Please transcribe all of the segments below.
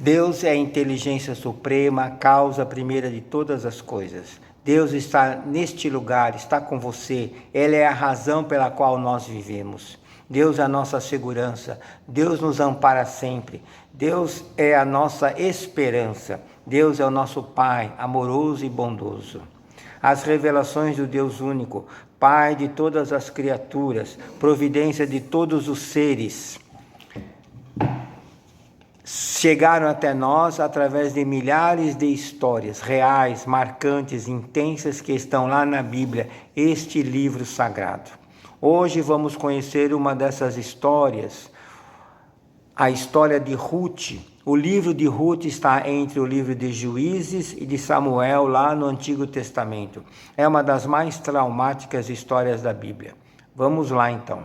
Deus é a inteligência suprema, a causa primeira de todas as coisas. Deus está neste lugar, está com você. Ele é a razão pela qual nós vivemos. Deus é a nossa segurança. Deus nos ampara sempre. Deus é a nossa esperança. Deus é o nosso Pai, amoroso e bondoso. As revelações do Deus único, Pai de todas as criaturas, providência de todos os seres, chegaram até nós através de milhares de histórias reais, marcantes, intensas que estão lá na Bíblia, este livro sagrado. Hoje vamos conhecer uma dessas histórias, a história de Ruth. O livro de Ruth está entre o livro de Juízes e de Samuel, lá no Antigo Testamento. É uma das mais traumáticas histórias da Bíblia. Vamos lá então.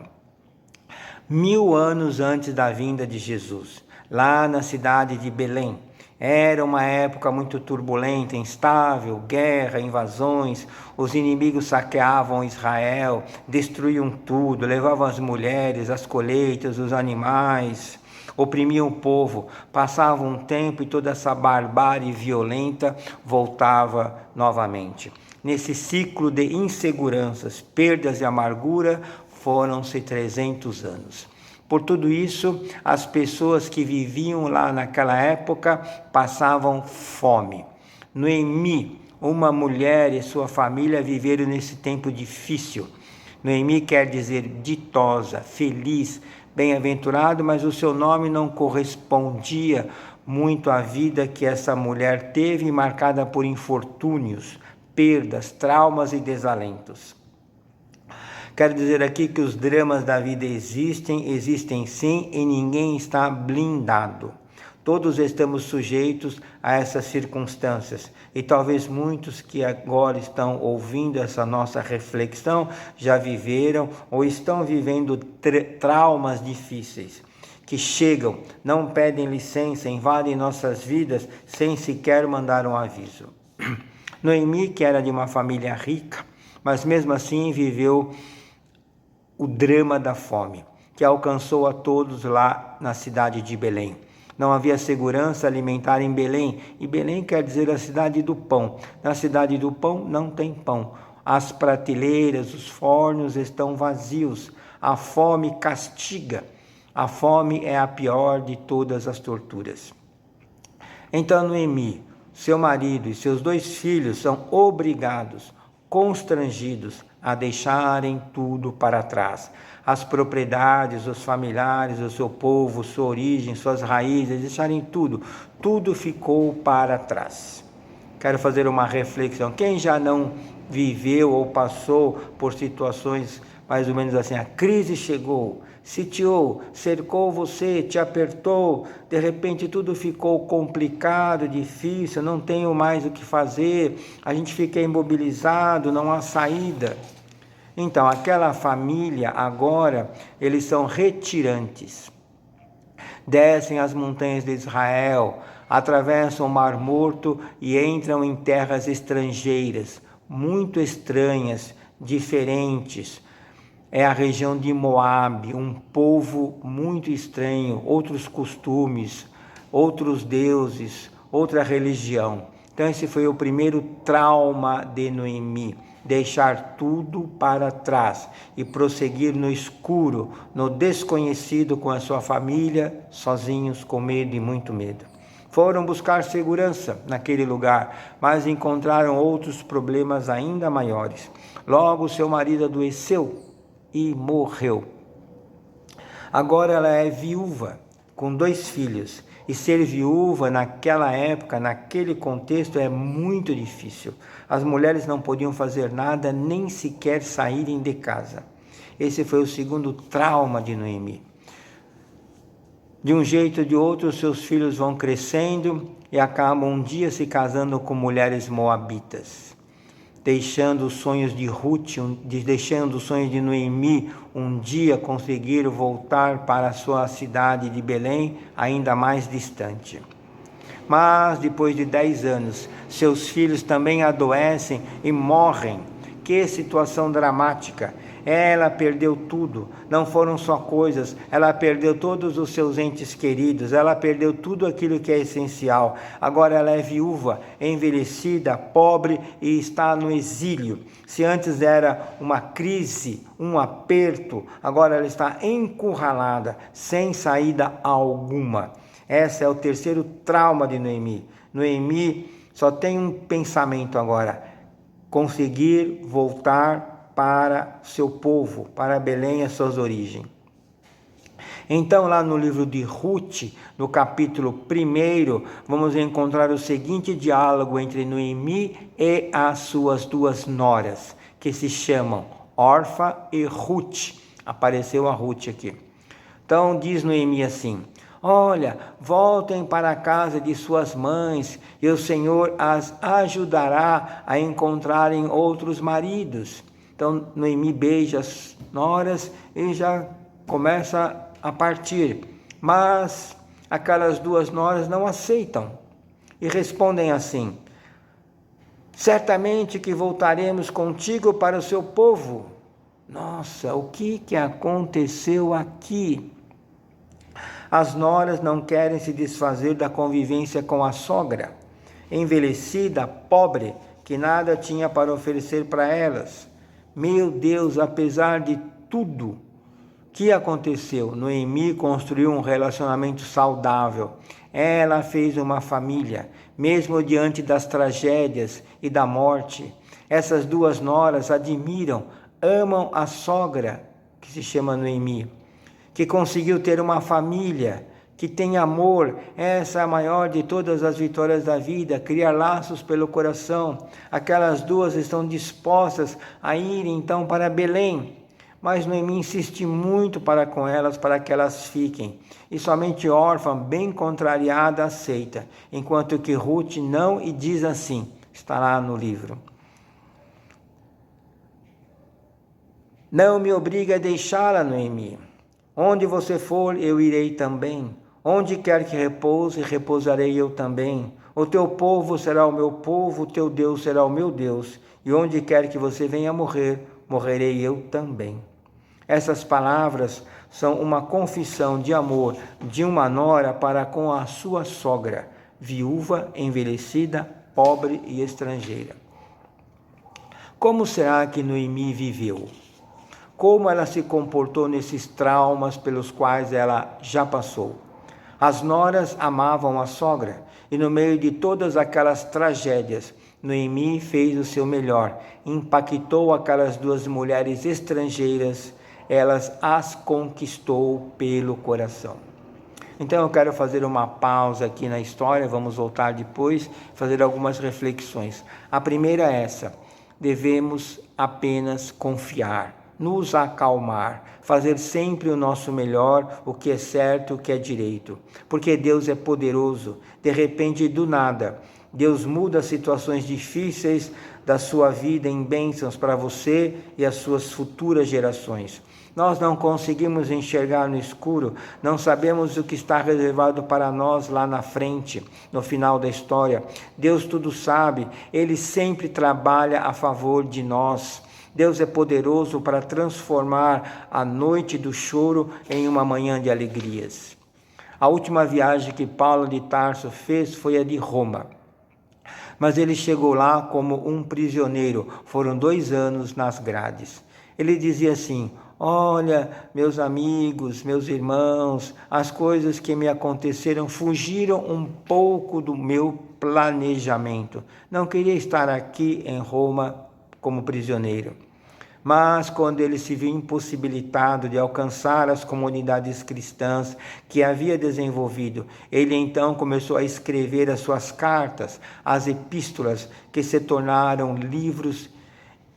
1000 anos antes da vinda de Jesus, lá na cidade de Belém. Era uma época muito turbulenta, instável, guerra, invasões. Os inimigos saqueavam Israel, destruíam tudo, levavam as mulheres, as colheitas, os animais, oprimiam o povo. Passava um tempo e toda essa barbárie violenta voltava novamente. Nesse ciclo de inseguranças, perdas e amargura, foram-se 300 anos. Por tudo isso, as pessoas que viviam lá naquela época passavam fome. Noemi, uma mulher e sua família viveram nesse tempo difícil. Noemi quer dizer ditosa, feliz, bem-aventurado, mas o seu nome não correspondia muito à vida que essa mulher teve, marcada por infortúnios, perdas, traumas e desalentos. Quero dizer aqui que os dramas da vida existem sim, e ninguém está blindado. Todos estamos sujeitos a essas circunstâncias, e talvez muitos que agora estão ouvindo essa nossa reflexão já viveram ou estão vivendo traumas difíceis, que chegam, não pedem licença, invadem nossas vidas sem sequer mandar um aviso. Noemi, que era de uma família rica, mas mesmo assim viveu o drama da fome, que alcançou a todos lá na cidade de Belém. Não havia segurança alimentar em Belém, e Belém quer dizer a cidade do pão. Na cidade do pão não tem pão. As prateleiras, os fornos estão vazios. A fome castiga. A fome é a pior de todas as torturas. Então Noemi, seu marido e seus 2 filhos são obrigados, constrangidos, a deixarem tudo para trás. As propriedades, os familiares, o seu povo, sua origem, suas raízes, deixarem tudo. Tudo ficou para trás. Quero fazer uma reflexão. Quem já não viveu ou passou por situações mais ou menos assim? A crise chegou, sitiou, cercou você, te apertou, de repente tudo ficou complicado, difícil, não tenho mais o que fazer, a gente fica imobilizado, não há saída. Então, aquela família agora, eles são retirantes. Descem as montanhas de Israel, atravessam o Mar Morto e entram em terras estrangeiras, muito estranhas, diferentes. É a região de Moabe, um povo muito estranho, outros costumes, outros deuses, outra religião. Então esse foi o primeiro trauma de Noemi, deixar tudo para trás e prosseguir no escuro, no desconhecido com a sua família, sozinhos, com medo e muito medo. Foram buscar segurança naquele lugar, mas encontraram outros problemas ainda maiores. Logo seu marido adoeceu e morreu. Agora ela é viúva, com 2 filhos. E ser viúva naquela época, naquele contexto, é muito difícil. As mulheres não podiam fazer nada, nem sequer saírem de casa. Esse foi o segundo trauma de Noemi. De um jeito ou de outro, seus filhos vão crescendo e acabam um dia se casando com mulheres moabitas, deixando os sonhos de Ruth, deixando os sonhos de Noemi, um dia conseguir voltar para a sua cidade de Belém, ainda mais distante. Mas depois de 10 anos, seus filhos também adoecem e morrem. Que situação dramática! Ela perdeu tudo, não foram só coisas, ela perdeu todos os seus entes queridos, ela perdeu tudo aquilo que é essencial. Agora ela é viúva, envelhecida, pobre e está no exílio. Se antes era uma crise, um aperto, agora ela está encurralada, sem saída alguma. Esse é o terceiro trauma de Noemi. Noemi só tem um pensamento agora: conseguir voltar para seu povo, para Belém, as suas origens. Então, lá no livro de Ruth, no capítulo 1, vamos encontrar o seguinte diálogo entre Noemi e as suas duas noras, que se chamam Orfa e Ruth. Apareceu a Ruth aqui. Então, diz Noemi assim: olha, voltem para a casa de suas mães, e o Senhor as ajudará a encontrarem outros maridos. Então, Noemi beija as noras e já começa a partir. Mas aquelas duas noras não aceitam e respondem assim: certamente que voltaremos contigo para o seu povo. Nossa, o que aconteceu aqui? As noras não querem se desfazer da convivência com a sogra, envelhecida, pobre, que nada tinha para oferecer para elas. Meu Deus, apesar de tudo que aconteceu, Noemi construiu um relacionamento saudável. Ela fez uma família, mesmo diante das tragédias e da morte. Essas duas noras admiram, amam a sogra, que se chama Noemi, que conseguiu ter uma família, que tem amor. Essa é a maior de todas as vitórias da vida, criar laços pelo coração. Aquelas duas estão dispostas a ir então para Belém, mas Noemi insiste muito para com elas, para que elas fiquem. E somente Orfa, bem contrariada, aceita, enquanto que Ruth não, e diz assim, está lá no livro: não me obrigue a deixá-la, Noemi. Onde você for, eu irei também. Onde quer que repouse, repousarei eu também. O teu povo será o meu povo, o teu Deus será o meu Deus. E onde quer que você venha morrer, morrerei eu também. Essas palavras são uma confissão de amor de uma nora para com a sua sogra, viúva, envelhecida, pobre e estrangeira. Como será que Noemi viveu? Como ela se comportou nesses traumas pelos quais ela já passou? As noras amavam a sogra, e no meio de todas aquelas tragédias, Noemi fez o seu melhor, impactou aquelas duas mulheres estrangeiras, elas as conquistou pelo coração. Então eu quero fazer uma pausa aqui na história, vamos voltar depois, fazer algumas reflexões. A primeira é essa: devemos apenas confiar, nos acalmar, fazer sempre o nosso melhor, o que é certo, o que é direito, porque Deus é poderoso. De repente, do nada, Deus muda situações difíceis da sua vida em bênçãos para você e as suas futuras gerações. Nós não conseguimos enxergar no escuro, não sabemos o que está reservado para nós lá na frente, no final da história. Deus tudo sabe, Ele sempre trabalha a favor de nós. Deus é poderoso para transformar a noite do choro em uma manhã de alegrias. A última viagem que Paulo de Tarso fez foi a de Roma. Mas ele chegou lá como um prisioneiro. Foram 2 anos nas grades. Ele dizia assim: olha, meus amigos, meus irmãos, as coisas que me aconteceram fugiram um pouco do meu planejamento. Não queria estar aqui em Roma como prisioneiro. Mas quando ele se viu impossibilitado de alcançar as comunidades cristãs que havia desenvolvido, ele então começou a escrever as suas cartas, as epístolas, que se tornaram livros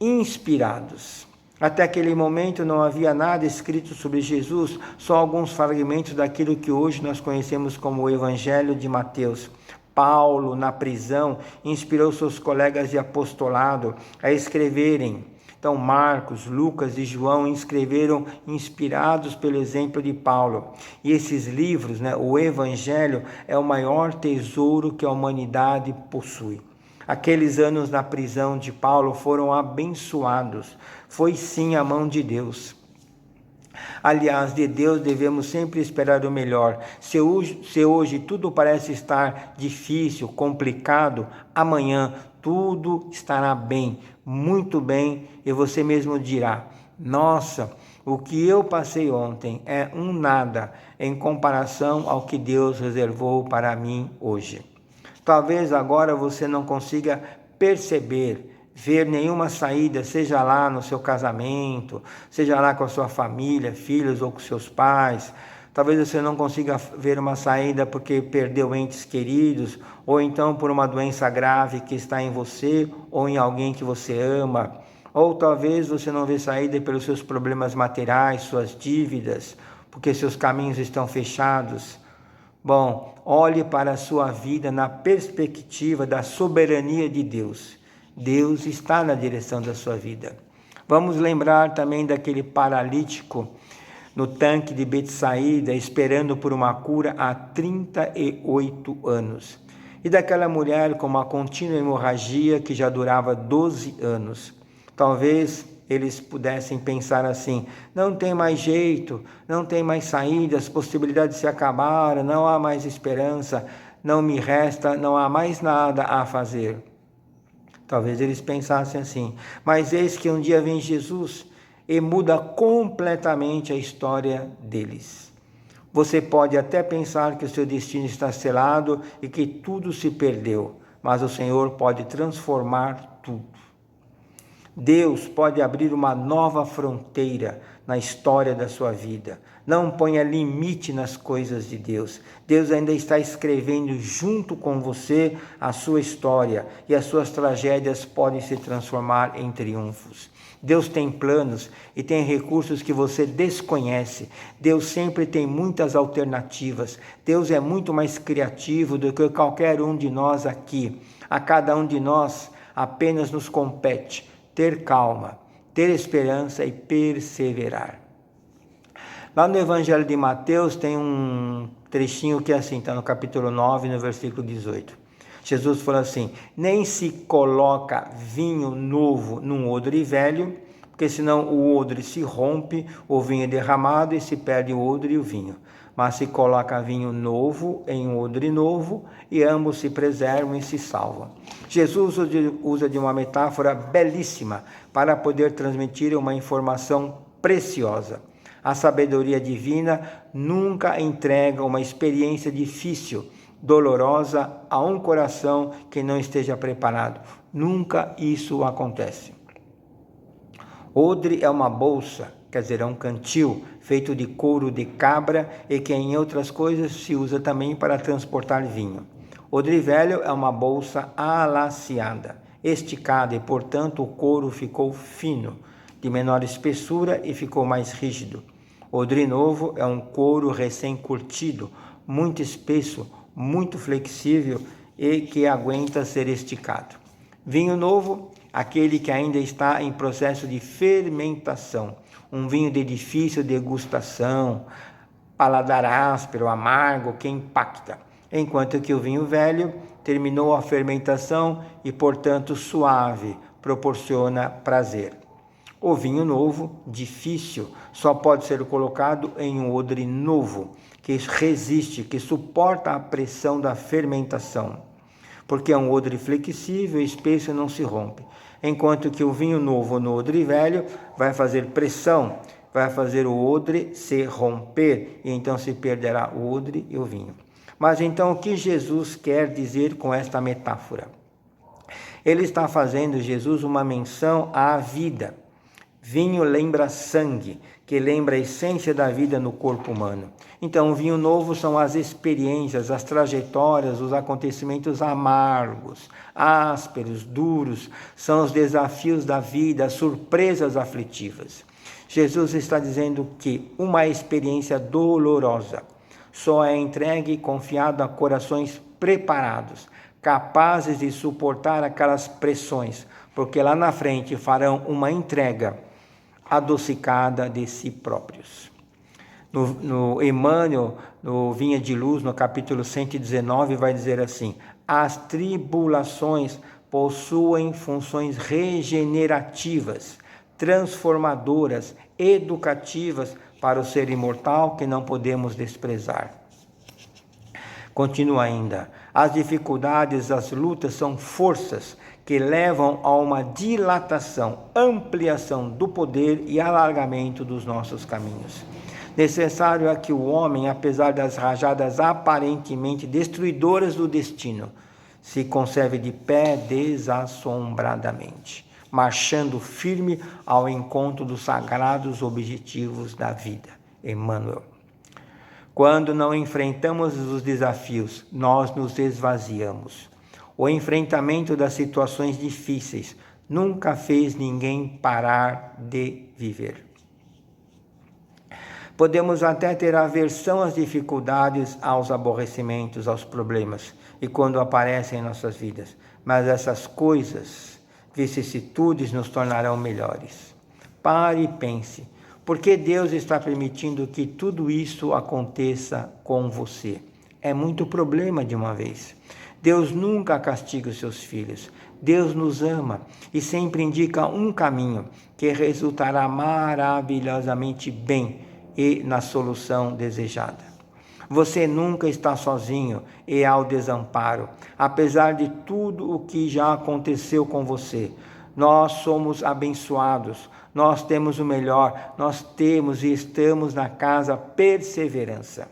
inspirados. Até aquele momento não havia nada escrito sobre Jesus, só alguns fragmentos daquilo que hoje nós conhecemos como o Evangelho de Mateus. Paulo, na prisão, inspirou seus colegas de apostolado a escreverem. Então, Marcos, Lucas e João escreveram inspirados pelo exemplo de Paulo. E esses livros, o Evangelho, é o maior tesouro que a humanidade possui. Aqueles anos na prisão de Paulo foram abençoados. Foi sim a mão de Deus. Aliás, de Deus devemos sempre esperar o melhor. Se hoje tudo parece estar difícil, complicado, amanhã tudo estará bem, muito bem, e você mesmo dirá: nossa, o que eu passei ontem é um nada em comparação ao que Deus reservou para mim hoje. Talvez agora você não consiga perceber, ver nenhuma saída, seja lá no seu casamento, seja lá com a sua família, filhos ou com seus pais. Talvez você não consiga ver uma saída porque perdeu entes queridos, ou então por uma doença grave que está em você ou em alguém que você ama. Ou talvez você não vê saída pelos seus problemas materiais, suas dívidas, porque seus caminhos estão fechados. Bom, olhe para a sua vida na perspectiva da soberania de Deus. Deus está na direção da sua vida. Vamos lembrar também daquele paralítico no tanque de Betsaída, esperando por uma cura há 38 anos. E daquela mulher com uma contínua hemorragia que já durava 12 anos. Talvez eles pudessem pensar assim: não tem mais jeito, não tem mais saída, as possibilidades se acabaram, não há mais esperança, não me resta, não há mais nada a fazer. Talvez eles pensassem assim, mas eis que um dia vem Jesus e muda completamente a história deles. Você pode até pensar que o seu destino está selado e que tudo se perdeu, mas o Senhor pode transformar tudo. Deus pode abrir uma nova fronteira na história da sua vida. Não ponha limite nas coisas de Deus. Deus ainda está escrevendo junto com você a sua história e as suas tragédias podem se transformar em triunfos. Deus tem planos e tem recursos que você desconhece. Deus sempre tem muitas alternativas. Deus é muito mais criativo do que qualquer um de nós aqui. A cada um de nós apenas nos compete ter calma, ter esperança e perseverar. Lá no Evangelho de Mateus tem um trechinho que é assim, está no capítulo 9, no versículo 18. Jesus falou assim: nem se coloca vinho novo num odre velho, porque senão o odre se rompe, o vinho é derramado e se perde o odre e o vinho. Mas se coloca vinho novo em um odre novo e ambos se preservam e se salvam. Jesus usa de uma metáfora belíssima para poder transmitir uma informação preciosa. A sabedoria divina nunca entrega uma experiência difícil, dolorosa a um coração que não esteja preparado. Nunca isso acontece. Odre é uma bolsa, quer dizer, é um cantil feito de couro de cabra e que em outras coisas se usa também para transportar vinho. Odre velho é uma bolsa alaciada, esticada e, portanto, o couro ficou fino, de menor espessura e ficou mais rígido. Odre novo é um couro recém-curtido, muito espesso, muito flexível e que aguenta ser esticado. Vinho novo, aquele que ainda está em processo de fermentação, um vinho de difícil degustação, paladar áspero, amargo, que impacta, enquanto que o vinho velho terminou a fermentação e, portanto, suave, proporciona prazer. O vinho novo, difícil, só pode ser colocado em um odre novo, que resiste, que suporta a pressão da fermentação, porque é um odre flexível, espesso e não se rompe. Enquanto que o vinho novo no odre velho vai fazer pressão, vai fazer o odre se romper, e então se perderá o odre e o vinho. Mas então o que Jesus quer dizer com esta metáfora? Ele está fazendo, Jesus, uma menção à vida. Vinho lembra sangue, que lembra a essência da vida no corpo humano. Então, o vinho novo são as experiências, as trajetórias, os acontecimentos amargos, ásperos, duros, são os desafios da vida, as surpresas aflitivas. Jesus está dizendo que uma experiência dolorosa só é entregue e confiada a corações preparados, capazes de suportar aquelas pressões, porque lá na frente farão uma entrega adocicada de si próprios. No Emmanuel, no Vinha de Luz, no capítulo 119, vai dizer assim: as tribulações possuem funções regenerativas, transformadoras, educativas para o ser imortal que não podemos desprezar. Continua ainda: as dificuldades, as lutas são forças que levam a uma dilatação, ampliação do poder e alargamento dos nossos caminhos. Necessário é que o homem, apesar das rajadas aparentemente destruidoras do destino, se conserve de pé desassombradamente, marchando firme ao encontro dos sagrados objetivos da vida. Emmanuel. Quando não enfrentamos os desafios, nós nos esvaziamos. O enfrentamento das situações difíceis nunca fez ninguém parar de viver. Podemos até ter aversão às dificuldades, aos aborrecimentos, aos problemas, e quando aparecem em nossas vidas, mas essas coisas, vicissitudes, nos tornarão melhores. Pare e pense, por que Deus está permitindo que tudo isso aconteça com você? É muito problema de uma vez. Deus nunca castiga os seus filhos. Deus nos ama e sempre indica um caminho que resultará maravilhosamente bem e na solução desejada. Você nunca está sozinho e ao desamparo, apesar de tudo o que já aconteceu com você. Nós somos abençoados, nós temos o melhor, nós temos e estamos na casa Perseverança.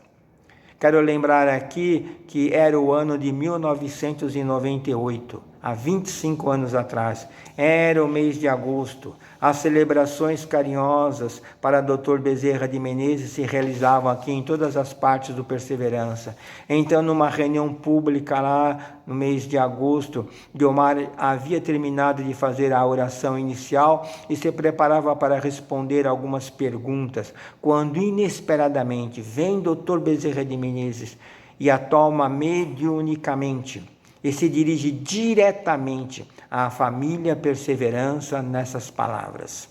Quero lembrar aqui que era o ano de 1998, há 25 anos atrás. Era o mês de agosto. As celebrações carinhosas para Dr. Bezerra de Menezes se realizavam aqui em todas as partes do Perseverança. Então, numa reunião pública lá no mês de agosto, Guiomar havia terminado de fazer a oração inicial e se preparava para responder algumas perguntas, quando inesperadamente vem Dr. Bezerra de Menezes e a toma mediunicamente e se dirige diretamente à família Perseverança nessas palavras: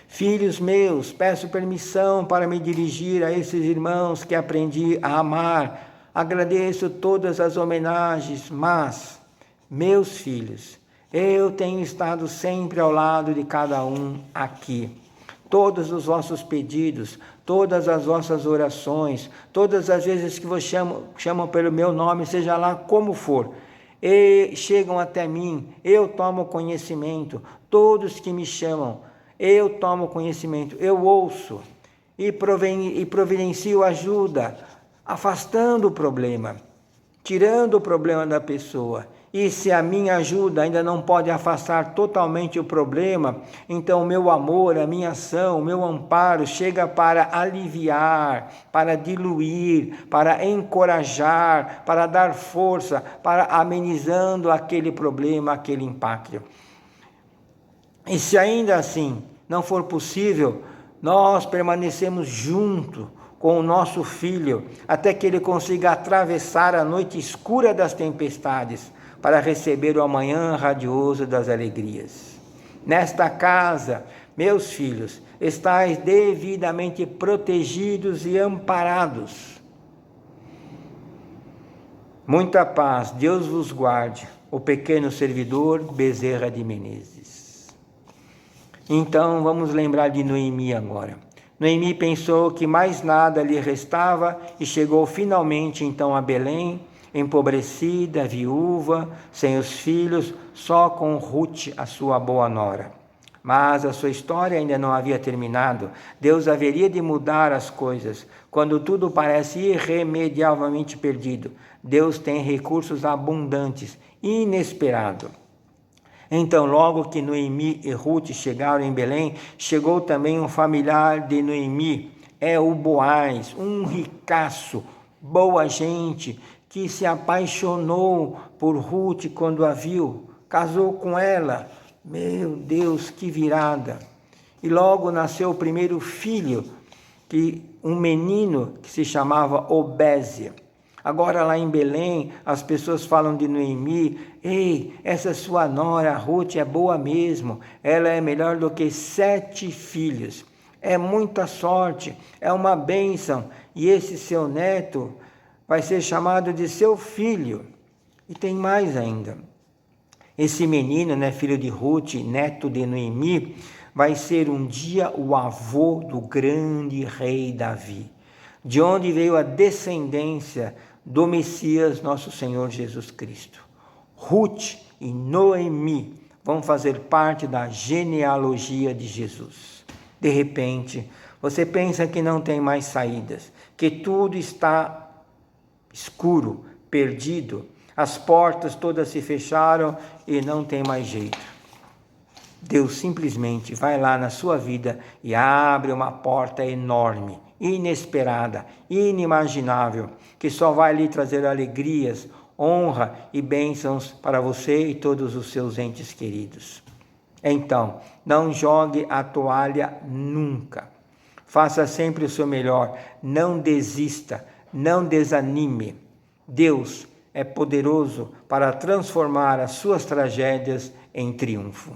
filhos meus, peço permissão para me dirigir a esses irmãos que aprendi a amar. Agradeço todas as homenagens, mas, meus filhos, eu tenho estado sempre ao lado de cada um aqui. Todos os vossos pedidos, todas as vossas orações, todas as vezes que vos chamam pelo meu nome, seja lá como for, e chegam até mim, eu tomo conhecimento. Todos que me chamam, eu tomo conhecimento, eu ouço e providencio ajuda, afastando o problema, tirando o problema da pessoa. E se a minha ajuda ainda não pode afastar totalmente o problema, então o meu amor, a minha ação, o meu amparo chega para aliviar, para diluir, para encorajar, para dar força, para amenizando aquele problema, aquele impacto. E se ainda assim não for possível, nós permanecemos junto com o nosso filho, até que ele consiga atravessar a noite escura das tempestades, para receber o amanhã radioso das alegrias. Nesta casa, meus filhos, estáis devidamente protegidos e amparados. Muita paz, Deus vos guarde. O pequeno servidor Bezerra de Menezes. Então, vamos lembrar de Noemi agora. Noemi pensou que mais nada lhe restava e chegou finalmente então a Belém, empobrecida, viúva, sem os filhos, só com Ruth, a sua boa nora. Mas a sua história ainda não havia terminado. Deus haveria de mudar as coisas. Quando tudo parece irremediavelmente perdido, Deus tem recursos abundantes, inesperados. Então, logo que Noemi e Ruth chegaram em Belém, chegou também um familiar de Noemi, o Boaz, um ricaço, boa gente, que se apaixonou por Ruth quando a viu, casou com ela. Meu Deus, que virada! E logo nasceu o primeiro filho, um menino que se chamava Obésia. Agora lá em Belém, as pessoas falam de Noemi: ei, essa sua nora, Ruth, é boa mesmo, ela é melhor do que 7 filhos. É muita sorte, é uma bênção, e esse seu neto vai ser chamado de seu filho. E tem mais ainda. Esse menino, né, filho de Ruth, neto de Noemi, vai ser um dia o avô do grande rei Davi, de onde veio a descendência do Messias, nosso Senhor Jesus Cristo. Ruth e Noemi vão fazer parte da genealogia de Jesus. De repente, você pensa que não tem mais saídas, que tudo está escuro, perdido, as portas todas se fecharam e não tem mais jeito. Deus simplesmente vai lá na sua vida e abre uma porta enorme, inesperada, inimaginável, que só vai lhe trazer alegrias, honra e bênçãos para você e todos os seus entes queridos. Então, não jogue a toalha nunca. Faça sempre o seu melhor, não desista, não desanime. Deus é poderoso para transformar as suas tragédias em triunfo.